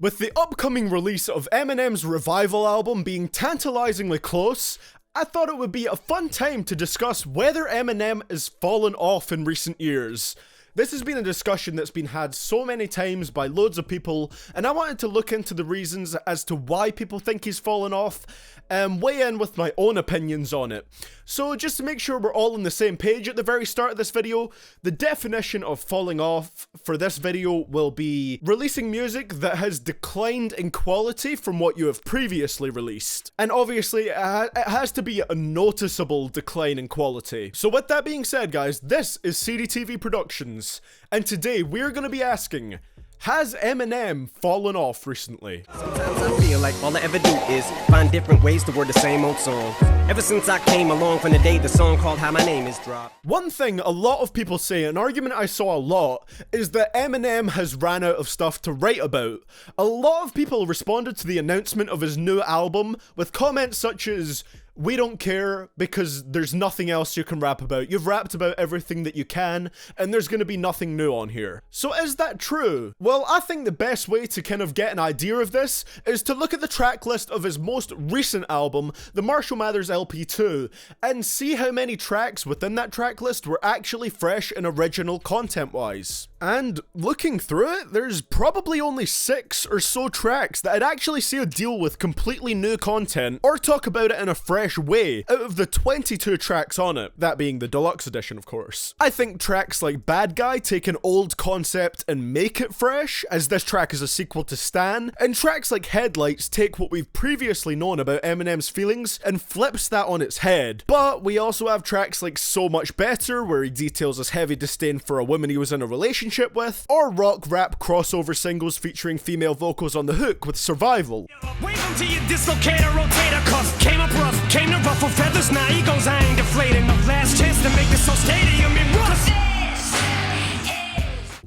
With the upcoming release of Eminem's Revival album being tantalizingly close, I thought it would be a fun time to discuss whether Eminem has fallen off in recent years. This has been a discussion that's been had so many times by loads of people, and I wanted to look into the reasons as to why people think he's fallen off, and weigh in with my own opinions on it. So just to make sure we're all on the same page at the very start of this video, the definition of falling off for this video will be releasing music that has declined in quality from what you have previously released. And obviously it has to be a noticeable decline in quality. So with that being said, guys, this is CDTVProductions, and today we're going to be asking, has Eminem fallen off recently? Sometimes I feel like all I ever do is find different ways to word the same old song. Ever since I came along from the day the song called How My Name Is dropped. One thing a lot of people say, an argument I saw a lot, is that Eminem has ran out of stuff to write about. A lot of people responded to the announcement of his new album with comments such as, "We don't care because there's nothing else you can rap about. You've rapped about everything that you can, and there's going to be nothing new on here." So is that true? Well, I think the best way to kind of get an idea of this is to look at the track list of his most recent album, the Marshall Mathers LP2, and see how many tracks within that track list were actually fresh and original content-wise. And looking through it, there's probably only 6 or so tracks that I'd actually see a deal with completely new content, or talk about it in a fresh way, out of the 22 tracks on it, that being the deluxe edition of course. I think tracks like Bad Guy take an old concept and make it fresh, as this track is a sequel to Stan, and tracks like Headlights take what we've previously known about Eminem's feelings and flips that on its head. But we also have tracks like So Much Better, where he details his heavy disdain for a woman he was in a relationship with, or rock rap crossover singles featuring female vocals on the hook with Survival. Wave until you dislocate a rotator cuff. Came up rough, came to ruffle feathers. Now egos I ain't deflating. The last chance to make this whole stadium in rust.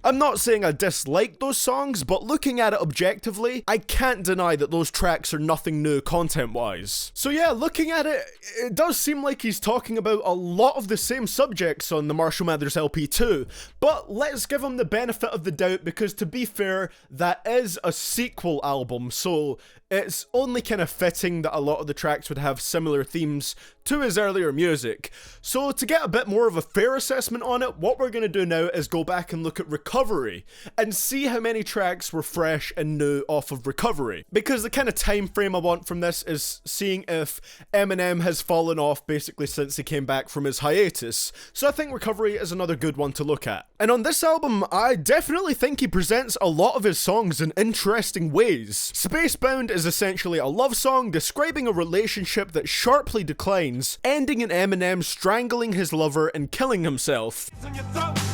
I'm not saying I dislike those songs, but looking at it objectively, I can't deny that those tracks are nothing new content-wise. So yeah, looking at it, it does seem like he's talking about a lot of the same subjects on the Marshall Mathers LP2, but let's give him the benefit of the doubt because, to be fair, that is a sequel album, so it's only kind of fitting that a lot of the tracks would have similar themes to his earlier music. So to get a bit more of a fair assessment on it, what we're going to do now is go back and look at Recovery and see how many tracks were fresh and new off of Recovery. Because the kind of time frame I want from this is seeing if Eminem has fallen off basically since he came back from his hiatus. So I think Recovery is another good one to look at. And on this album, I definitely think he presents a lot of his songs in interesting ways. Spacebound is essentially a love song describing a relationship that sharply declines, ending in Eminem strangling his lover and killing himself.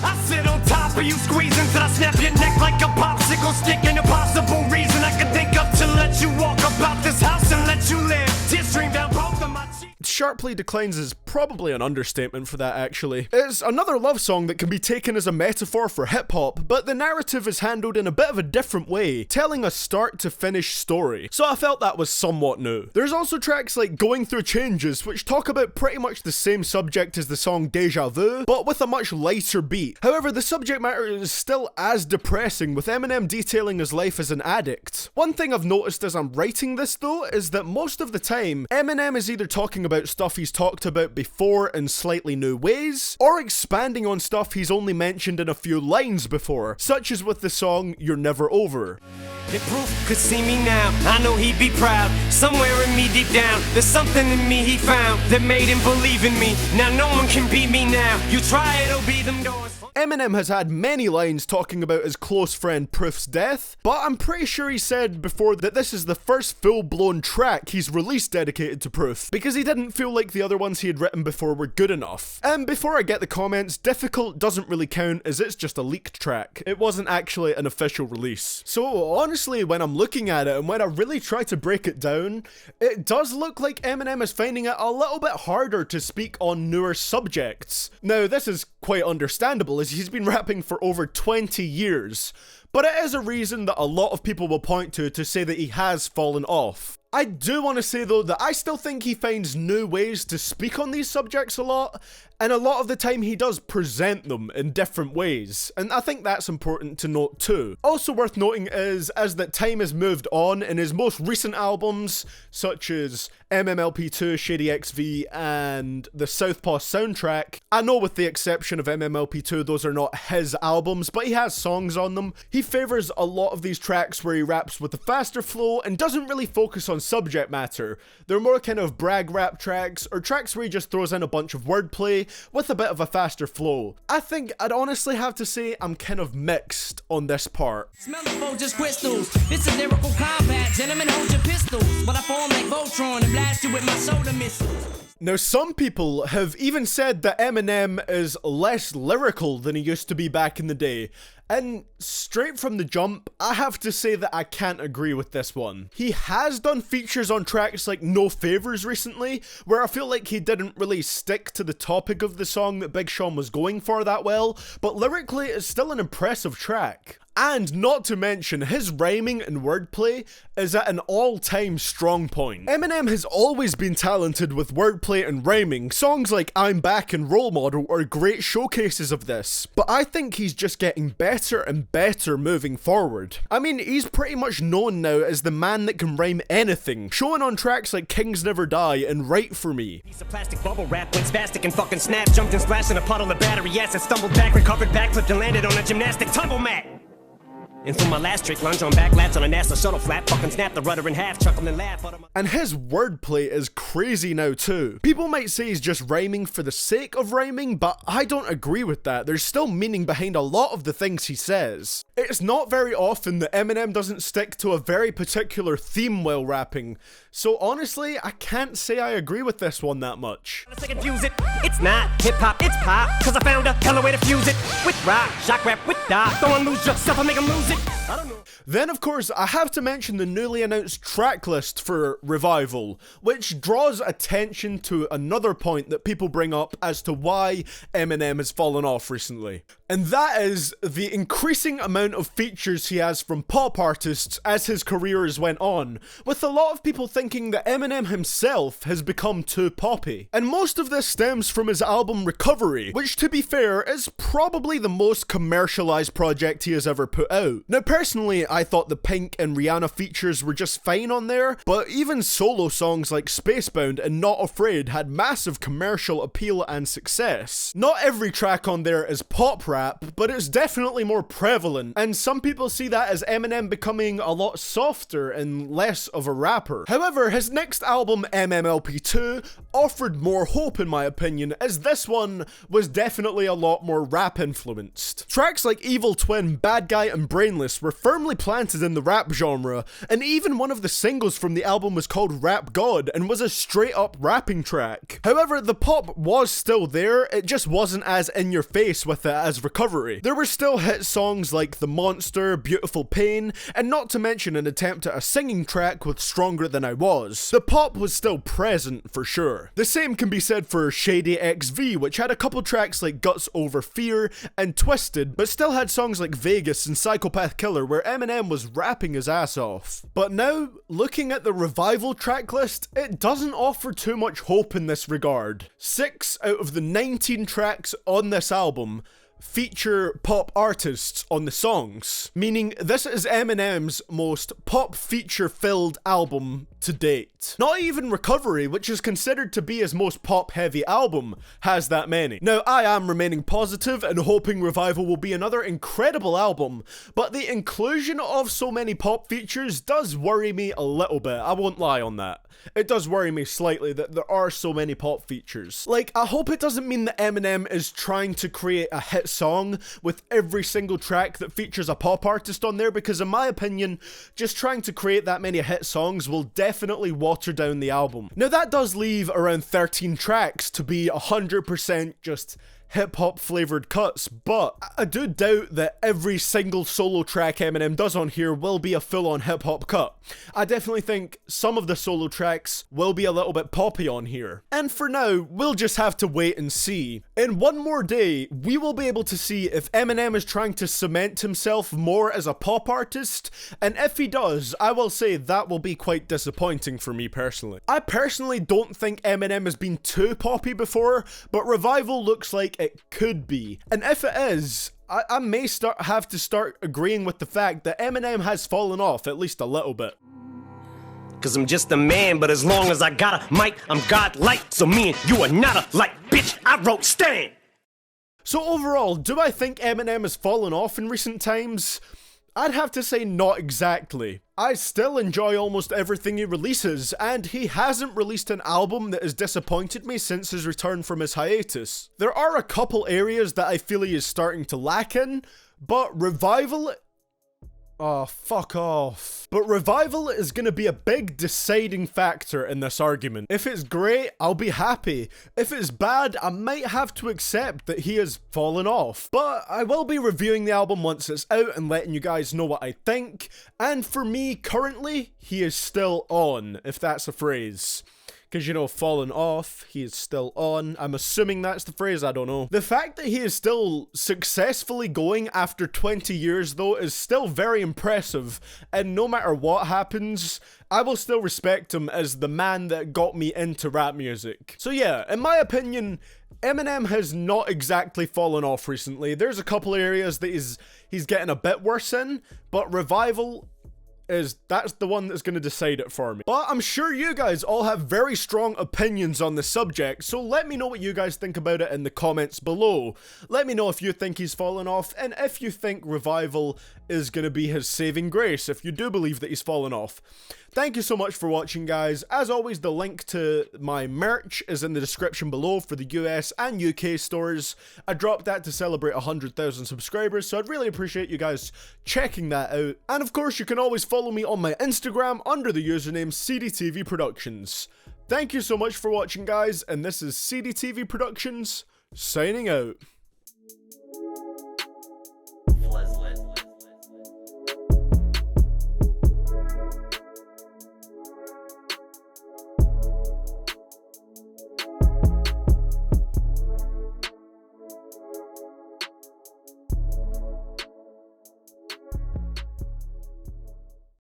I sit on top of you, squeezing till I snap your neck like a popsicle stick. An impossible reason I could think of to let you walk about this house and let you live. Tears stream down both of my cheeks. Sharply declines is probably an understatement for that, actually. It's another love song that can be taken as a metaphor for hip-hop, but the narrative is handled in a bit of a different way, telling a start-to-finish story, so I felt that was somewhat new. There's also tracks like Going Through Changes, which talk about pretty much the same subject as the song Deja Vu, but with a much lighter beat. However, the subject matter is still as depressing, with Eminem detailing his life as an addict. One thing I've noticed as I'm writing this, though, is that most of the time, Eminem is either talking about stuff he's talked about before in slightly new ways, or expanding on stuff he's only mentioned in a few lines before, such as with the song You're Never Over. If Proof could see me now, I know he'd be proud. Somewhere in me deep down, there's something in me he found that made him believe in me. Now no one can beat me now. You try, it'll be them doors. Eminem has had many lines talking about his close friend Proof's death, but I'm pretty sure he said before that this is the first full-blown track he's released dedicated to Proof, because he didn't feel like the other ones he had written before were good enough. And before I get the comments, Difficult doesn't really count as it's just a leaked track. It wasn't actually an official release. So honestly, when I'm looking at it and when I really try to break it down, it does look like Eminem is finding it a little bit harder to speak on newer subjects. Now, this is quite understandable as he's been rapping for over 20 years, but it is a reason that a lot of people will point to say that he has fallen off. I do want to say though that I still think he finds new ways to speak on these subjects a lot, and a lot of the time he does present them in different ways, and I think that's important to note too. Also worth noting is, as that time has moved on in his most recent albums, such as MMLP2, Shady XV, and the Southpaw soundtrack, I know with the exception of MMLP2 those are not his albums, but he has songs on them. He favours a lot of these tracks where he raps with a faster flow and doesn't really focus on subject matter. They're more kind of brag rap tracks, or tracks where he just throws in a bunch of wordplay with a bit of a faster flow. I think I'd honestly have to say I'm kind of mixed on this part. Smell the Folgers crystals. This is lyrical combat. Gentlemen, hold your pistols. But I form like Voltron and blast you with my soda missiles. Now, some people have even said that Eminem is less lyrical than he used to be back in the day. And straight from the jump, I have to say that I can't agree with this one. He has done features on tracks like No Favors recently, where I feel like he didn't really stick to the topic of the song that Big Sean was going for that well, but lyrically it's still an impressive track. And not to mention, his rhyming and wordplay is at an all-time strong point. Eminem has always been talented with wordplay and rhyming. Songs like I'm Back and Role Model are great showcases of this, but I think he's just getting better and better moving forward. I mean, he's pretty much known now as the man that can rhyme anything, showing on tracks like Kings Never Die and Right For Me. Piece of plastic bubble wrap went spastic and fucking snapped, jumped and splashed in a puddle of battery acid, stumbled back, recovered back, flipped and landed on a gymnastic tumble mat. And for my last trick, lunge on back laps on a NASA shuttle flap, fucking snap the rudder in half, chuckle and laugh. And his wordplay is crazy now too. People might say he's just rhyming for the sake of rhyming, but I don't agree with that. There's still meaning behind a lot of the things he says. It's not very often that Eminem doesn't stick to a very particular theme while rapping, so honestly, I can't say I agree with this one that much. It's not hip-hop, it's pop, cause I found a hella way to fuse it with rock, shock rap, with dot. Don't lose yourself, I make 'em lose it. I don't know. Then of course, I have to mention the newly announced tracklist for Revival, which draws attention to another point that people bring up as to why Eminem has fallen off recently. And that is the increasing amount of features he has from pop artists as his career has went on, with a lot of people thinking that Eminem himself has become too poppy. And most of this stems from his album Recovery, which to be fair is probably the most commercialized project he has ever put out. Now personally, I thought the Pink and Rihanna features were just fine on there, but even solo songs like Spacebound and Not Afraid had massive commercial appeal and success. Not every track on there is pop rap, but it's definitely more prevalent, and some people see that as Eminem becoming a lot softer and less of a rapper. However, his next album, MMLP2, offered more hope in my opinion, as this one was definitely a lot more rap influenced. Tracks like Evil Twin, Bad Guy and Brainless were firmly planted in the rap genre, and even one of the singles from the album was called Rap God and was a straight up rapping track. However, the pop was still there, it just wasn't as in your face with it as Recovery. There were still hit songs like The Monster, Beautiful Pain, and not to mention an attempt at a singing track with Stronger Than I Was. The pop was still present for sure. The same can be said for Shady XV, which had a couple tracks like Guts Over Fear and Twisted, but still had songs like Vegas and Psychopath Killer where Eminem was rapping his ass off. But now, looking at the Revival tracklist, it doesn't offer too much hope in this regard. 6 out of the 19 tracks on this album feature pop artists on the songs, meaning this is Eminem's most pop feature filled album to date. Not even Recovery, which is considered to be his most pop heavy album, has that many. Now I am remaining positive and hoping Revival will be another incredible album, but the inclusion of so many pop features does worry me a little bit, I won't lie on that. It does worry me slightly that there are so many pop features. Like, I hope it doesn't mean that Eminem is trying to create a hit song with every single track that features a pop artist on there, because in my opinion, just trying to create that many hit songs will definitely water down the album. Now that does leave around 13 tracks to be 100% just hip-hop flavored cuts, but I do doubt that every single solo track Eminem does on here will be a full-on hip-hop cut. I definitely think some of the solo tracks will be a little bit poppy on here. And for now, we'll just have to wait and see. In one more day, we will be able to see if Eminem is trying to cement himself more as a pop artist, and if he does, I will say that will be quite disappointing for me personally. I personally don't think Eminem has been too poppy before, but Revival looks like it could be. And if it is, I may have to start agreeing with the fact that Eminem has fallen off at least a little bit. Cause I'm just a man, but as long as I got a mic, I'm godlike. So me and you are not alike, bitch, I wrote Stan. So overall, do I think Eminem has fallen off in recent times? I'd have to say not exactly. I still enjoy almost everything he releases, and he hasn't released an album that has disappointed me since his return from his hiatus. There are a couple areas that I feel he is starting to lack in, but Revival... Oh, fuck off. But Revival is gonna be a big deciding factor in this argument. If it's great, I'll be happy. If it's bad, I might have to accept that he has fallen off. But I will be reviewing the album once it's out and letting you guys know what I think. And for me, currently, he is still on, if that's a phrase. Because, you know, fallen off, he is still on. I'm assuming that's the phrase, I don't know. The fact that he is still successfully going after 20 years, though, is still very impressive. And no matter what happens, I will still respect him as the man that got me into rap music. So yeah, in my opinion, Eminem has not exactly fallen off recently. There's a couple areas that he's getting a bit worse in, but Revival... that's the one that's going to decide it for me. But I'm sure you guys all have very strong opinions on the subject, so let me know what you guys think about it in the comments below. Let me know if you think he's fallen off, and if you think Revival is going to be his saving grace, if you do believe that he's fallen off. Thank you so much for watching, guys. As always, the link to my merch is in the description below for the US and UK stores. I dropped that to celebrate 100,000 subscribers, so I'd really appreciate you guys checking that out. And of course, you can always follow me on my Instagram under the username CDTVProductions. Thank you so much for watching, guys, and this is CDTV Productions, signing out.